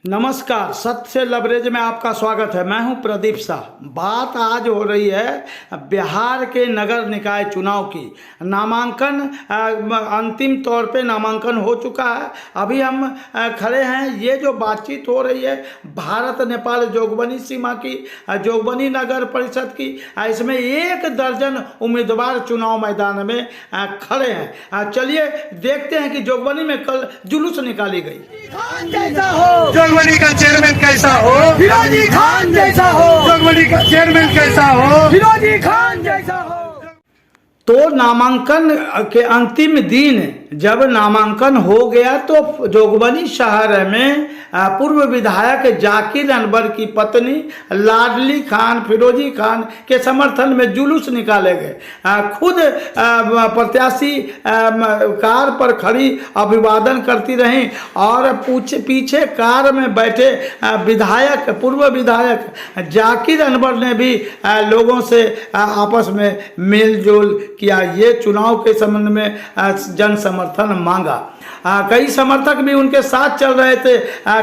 नमस्कार, सत्य से लबरेज में आपका स्वागत है। मैं हूं प्रदीप शाह। बात आज हो रही है बिहार के नगर निकाय चुनाव की। नामांकन अंतिम तौर पे नामांकन हो चुका है। अभी हम खड़े हैं। ये जो बातचीत हो रही है भारत नेपाल जोगबनी सीमा की, जोगबनी नगर परिषद की, इसमें 1 दर्जन उम्मीदवार चुनाव मैदान में खड़े हैं। चलिए देखते हैं कि जोगबनी में कल जुलूस निकाली गई। जोगबनी का चेयरमैन कैसा हो, फिरोजी खान जैसा हो। जोगबनी का चेयरमैन कैसा हो, फिरोजी खान जैसा हो। तो नामांकन के अंतिम दिन जब नामांकन हो गया तो जोगबनी शहर में पूर्व विधायक जाकिर अनवर की पत्नी लाडली खान फिरोजी खान के समर्थन में जुलूस निकाले गए। खुद प्रत्याशी कार पर खड़ी अभिवादन करती रहीं और पीछे कार में बैठे विधायक पूर्व विधायक जाकिर अनवर ने भी लोगों से आपस में मेलजोल किया। ये चुनाव के संबंध में जन समर्थन मांगा। कई समर्थक भी उनके साथ चल रहे थे,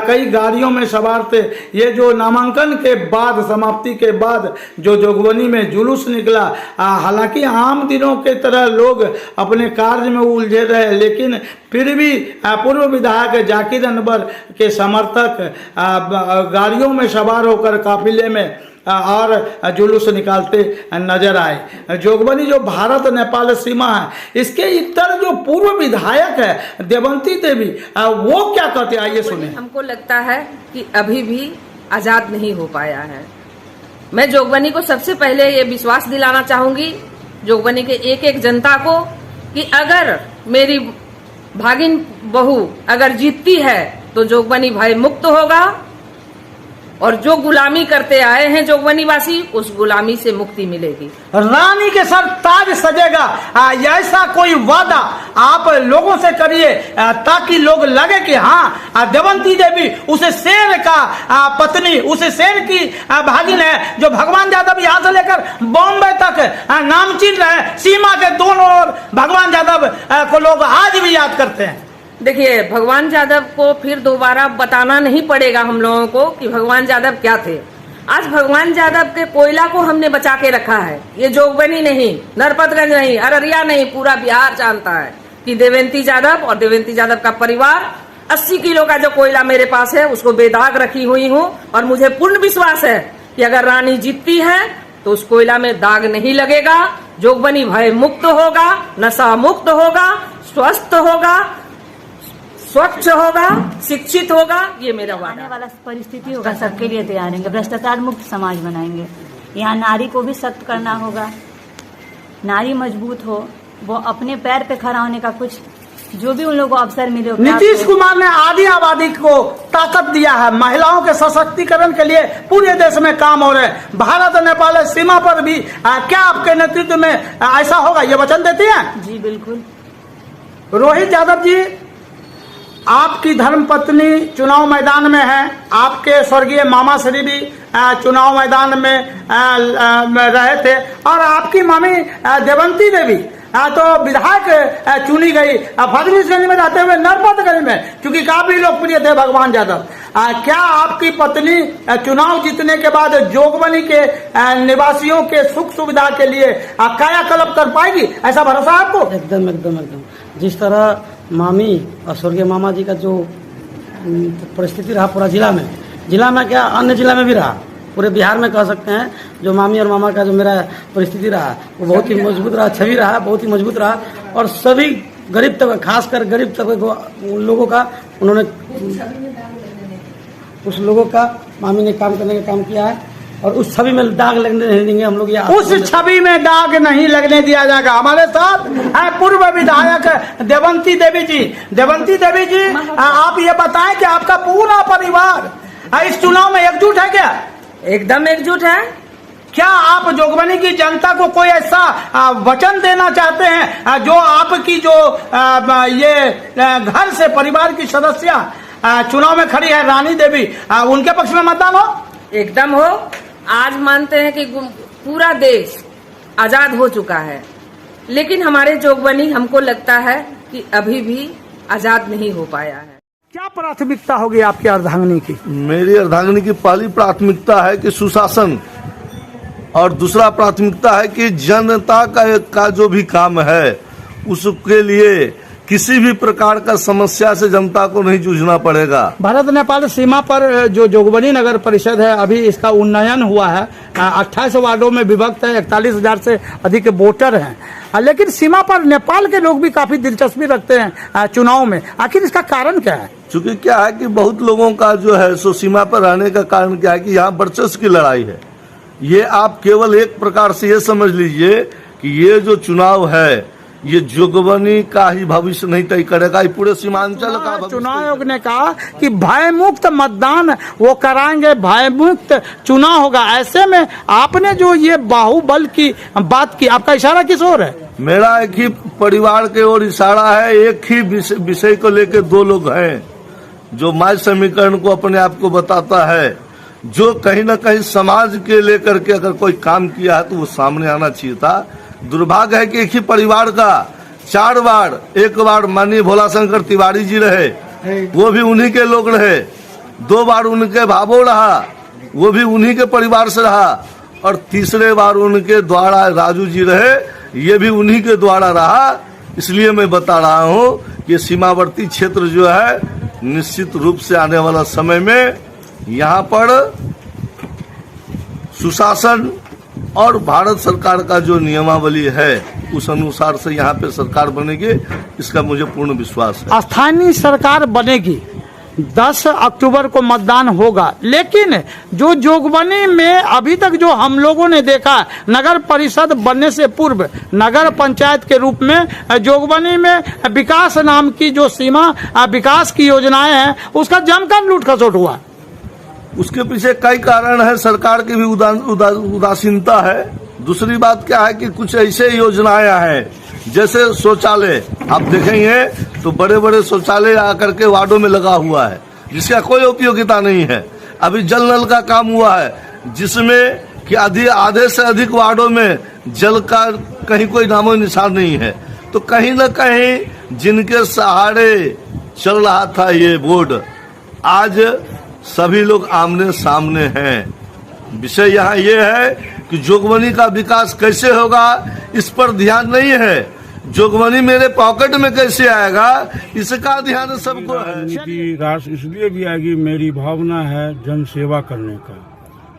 कई गाड़ियों में सवार थे। ये जो नामांकन के बाद, समाप्ति के बाद जो जोगबनी में जुलूस निकला, हालांकि आम दिनों के तरह लोग अपने कार्य में उलझे रहे, लेकिन फिर भी पूर्व विधायक जाकिर अनवर के समर्थक गाड़ियों में सवार होकर काफिले में और जुलूस निकालते नजर आए। जोगबनी जो भारत नेपाल सीमा है, इसके इतर जो पूर्व विधायक है देवंती देवी, वो क्या कहते हैं, आइए सुने। हमको लगता है कि अभी भी आजाद नहीं हो पाया है। मैं जोगबनी को सबसे पहले ये विश्वास दिलाना चाहूंगी, जोगबनी के एक जनता को, कि अगर मेरी भागिन बहू अगर जीतती है तो जोगबनी भय मुक्त होगा और जो गुलामी करते आए हैं जोगबनी वासी, उस गुलामी से मुक्ति मिलेगी। रानी के सर ताज सजेगा, ऐसा कोई वादा आप लोगों से करिए ताकि लोग लगे कि हाँ देवंती देवी उस शेर का पत्नी, उस शेर की भागिन है जो भगवान यादव यहाँ से लेकर बॉम्बे तक नामचीन रहे। सीमा के दोनों ओर भगवान यादव को लोग आज भी याद करते हैं। देखिए, भगवान यादव को फिर दोबारा बताना नहीं पड़ेगा हम लोगों को कि भगवान यादव क्या थे। आज भगवान यादव के कोयला को हमने बचा के रखा है। ये जोगबनी नहीं, नरपतगंज नहीं, अररिया नहीं, पूरा बिहार जानता है कि देवंती यादव और देवंती यादव का परिवार 80 किलो का जो कोयला मेरे पास है उसको बेदाग रखी हुई हूँ। और मुझे पूर्ण विश्वास है कि अगर रानी जीतती है तो उस कोयला में दाग नहीं लगेगा। जोगबनी भय मुक्त होगा, नशा मुक्त होगा, स्वस्थ होगा, स्वच्छ होगा, शिक्षित होगा। ये मेरा वादा। आने वाला परिस्थिति होगा, सबके लिए तैयार रहेंगे। भ्रष्टाचार मुक्त समाज बनाएंगे। यहाँ नारी को भी सख्त करना होगा। नारी मजबूत हो, वो अपने पैर पे खड़ा होने का कुछ जो भी उन लोगों को अवसर मिले। नीतीश कुमार ने आधी आबादी को ताकत दिया है। महिलाओं के सशक्तिकरण के लिए पूरे देश में काम हो रहे हैं। भारत नेपाल सीमा पर भी क्या आपके नेतृत्व में ऐसा होगा, ये वचन देती है? जी बिल्कुल। रोहित यादव जी, आपकी धर्मपत्नी चुनाव मैदान में है, आपके स्वर्गीय मामा श्री भी चुनाव मैदान में रहे थे, और आपकी मामी देवंती देवी तो विधायक चुनी गई फडणवीसगंज में रहते हुए नरपतगंज में, क्योंकि काफी लोकप्रिय थे भगवान यादव। क्या आपकी पत्नी चुनाव जीतने के बाद जोगबनी के निवासियों के सुख सुविधा के लिए कायाकल्प कर पाएगी, ऐसा भरोसा है आपको? एकदम एकदम एकदम। जिस तरह मामी और स्वर्गीय मामा जी का जो परिस्थिति रहा पूरा जिला में क्या अन्य जिला में भी रहा, पूरे बिहार में कह सकते हैं, जो मामी और मामा का जो मेरा परिस्थिति रहा वो बहुत ही मजबूत रहा, छवि रहा, बहुत ही मजबूत रहा। और सभी गरीब तबके, खासकर गरीब तबके लोगों का उन्होंने, उस लोगों का मामी ने काम करने का काम किया है। और उस छवि में दाग लगने नहीं देंगे हम लोग। उस छवि में दाग नहीं लगने दिया जाएगा। हमारे साथ है पूर्व विधायक देवंती देवी जी। देवंती देवी जी, आप ये बताएं कि आपका पूरा परिवार इस चुनाव में एकजुट है क्या? एकदम एकजुट है। क्या आप जोगबनी की जनता को कोई ऐसा वचन देना चाहते हैं जो आपकी जो ये घर से परिवार की सदस्य चुनाव में खड़ी है रानी देवी, उनके पक्ष में मतदान हो? एकदम हो। आज मानते हैं कि पूरा देश आजाद हो चुका है, लेकिन हमारे जोगबनी, हमको लगता है कि अभी भी आजाद नहीं हो पाया है। क्या प्राथमिकता होगी आपकी अर्धांगिनी की? मेरी अर्धांगिनी की पहली प्राथमिकता है कि सुशासन, और दूसरा प्राथमिकता है कि जनता का जो भी काम है उसके लिए किसी भी प्रकार का समस्या से जनता को नहीं जूझना पड़ेगा। भारत नेपाल सीमा पर जो जोगबनी नगर परिषद है, अभी इसका उन्नयन हुआ है, 28 वार्डों में विभक्त है, 41,000 से अधिक वोटर हैं, लेकिन सीमा पर नेपाल के लोग भी काफी दिलचस्पी रखते हैं चुनाव में। आखिर इसका कारण क्या है? चूंकि क्या है कि बहुत लोगों का जो है सो सीमा पर रहने का कारण क्या है कि यहाँ वर्चस्व की लड़ाई है। ये आप केवल एक प्रकार से ये समझ लीजिए कि ये जो चुनाव है ये जोगबनी का ही भविष्य नहीं तय करेगा, ये पूरे सीमांचल का भविष्य। चुनाव आयोग ने कहा कि भयमुक्त मतदान वो कराएंगे, भयमुक्त चुनाव होगा। ऐसे में आपने जो ये बाहुबल की बात की, आपका इशारा किस ओर है? मेरा एक ही परिवार के ओर इशारा है। एक ही विषय को लेकर दो लोग हैं जो माय समीकरण को अपने आप को बताता है, जो कहीं न कहीं समाज के लेकर के अगर कोई काम किया है तो वो सामने आना चाहिए था। दुर्भाग्य है कि एक ही परिवार का 4 बार, एक बार माननीय भोला शंकर तिवारी जी रहे, वो भी उन्हीं के लोग रहे, 2 बार उनके भावो रहा, वो भी उन्हीं के परिवार से रहा, और तीसरे बार उनके द्वारा राजू जी रहे, ये भी उन्हीं के द्वारा रहा। इसलिए मैं बता रहा हूँ कि सीमावर्ती क्षेत्र जो है निश्चित रूप से आने वाला समय में यहाँ पर सुशासन और भारत सरकार का जो नियमावली है उस अनुसार से यहाँ पे सरकार बनेगी, इसका मुझे पूर्ण विश्वास है। स्थानीय सरकार बनेगी, 10 अक्टूबर को मतदान होगा, लेकिन जो जोगबनी में अभी तक जो हम लोगों ने देखा, नगर परिषद बनने से पूर्व नगर पंचायत के रूप में जोगबनी में विकास नाम की जो सीमा विकास की योजनाएं हैं उसका जमकर लूट खसोट हुआ। उसके पीछे कई कारण है, सरकार की भी उदासीनता है। दूसरी बात क्या है कि कुछ ऐसे योजनाएं हैं जैसे शौचालय, आप देखेंगे तो बड़े बड़े शौचालय आकर के वार्डों में लगा हुआ है जिसका कोई उपयोगिता नहीं है। अभी जल नल का काम हुआ है जिसमें कि आधे से अधिक वार्डों में जल का कहीं कोई नामो निशान नहीं है। तो कहीं न कहीं जिनके सहारे चल रहा था ये बोर्ड, आज सभी लोग आमने सामने हैं। विषय यहाँ ये है कि जोगबनी का विकास कैसे होगा इस पर ध्यान नहीं है। जोगबनी मेरे पॉकेट में कैसे आएगा इसका ध्यान सबको है। राजनीति राष्ट्र इसलिए भी आएगी, मेरी भावना है जन सेवा करने का।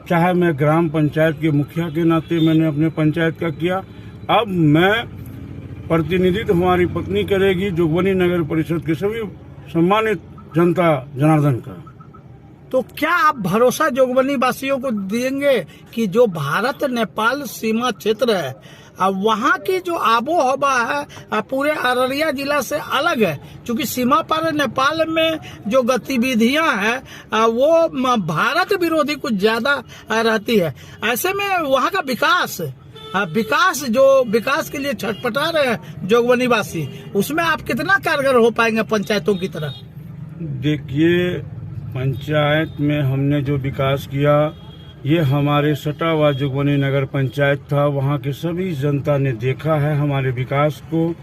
चाहे मैं ग्राम पंचायत के मुखिया के नाते मैंने अपने पंचायत का किया, अब मैं प्रतिनिधित्व हमारी पत्नी करेगी जोगबनी नगर परिषद के सभी सम्मानित जनता जनार्दन का। तो क्या आप भरोसा जोगबनी वासियों को देंगे कि जो भारत नेपाल सीमा क्षेत्र है, वहाँ की जो आबो हवा है पूरे अररिया जिला से अलग है, क्योंकि सीमा पर नेपाल में जो गतिविधियां हैं वो भारत विरोधी कुछ ज्यादा रहती है। ऐसे में वहाँ का विकास के लिए छटपटा रहे हैं जोगबनी वासी, उसमें आप कितना कारगर हो पाएंगे पंचायतों की तरह? देखिए, पंचायत में हमने जो विकास किया ये हमारे सटा हुआ जोगबनी नगर पंचायत था, वहाँ के सभी जनता ने देखा है हमारे विकास को,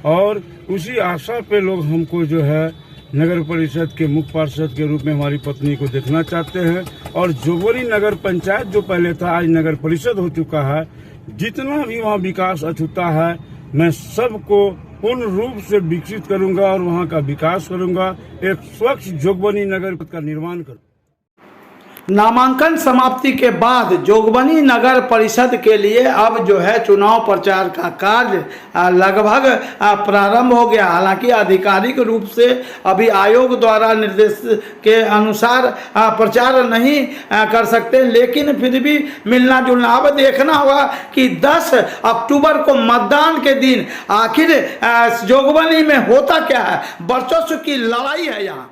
और उसी आशा पे लोग हमको जो है नगर परिषद के मुख्य पार्षद के रूप में हमारी पत्नी को देखना चाहते हैं। और जोगबनी नगर पंचायत जो पहले था आज नगर परिषद हो चुका है। जितना भी वहाँ विकास अछूता है मैं सबको पूर्ण रूप से विकसित करूंगा और वहाँ का विकास करूंगा, एक स्वच्छ जोगबनी नगर का निर्माण करूंगा। नामांकन समाप्ति के बाद जोगबनी नगर परिषद के लिए अब जो है चुनाव प्रचार का कार्य लगभग प्रारंभ हो गया। हालांकि आधिकारिक रूप से अभी आयोग द्वारा निर्देश के अनुसार प्रचार नहीं कर सकते, लेकिन फिर भी मिलना जुलना अब देखना होगा कि 10 अक्टूबर को मतदान के दिन आखिर जोगबनी में होता क्या है। वर्चस्व की लड़ाई है यहाँ।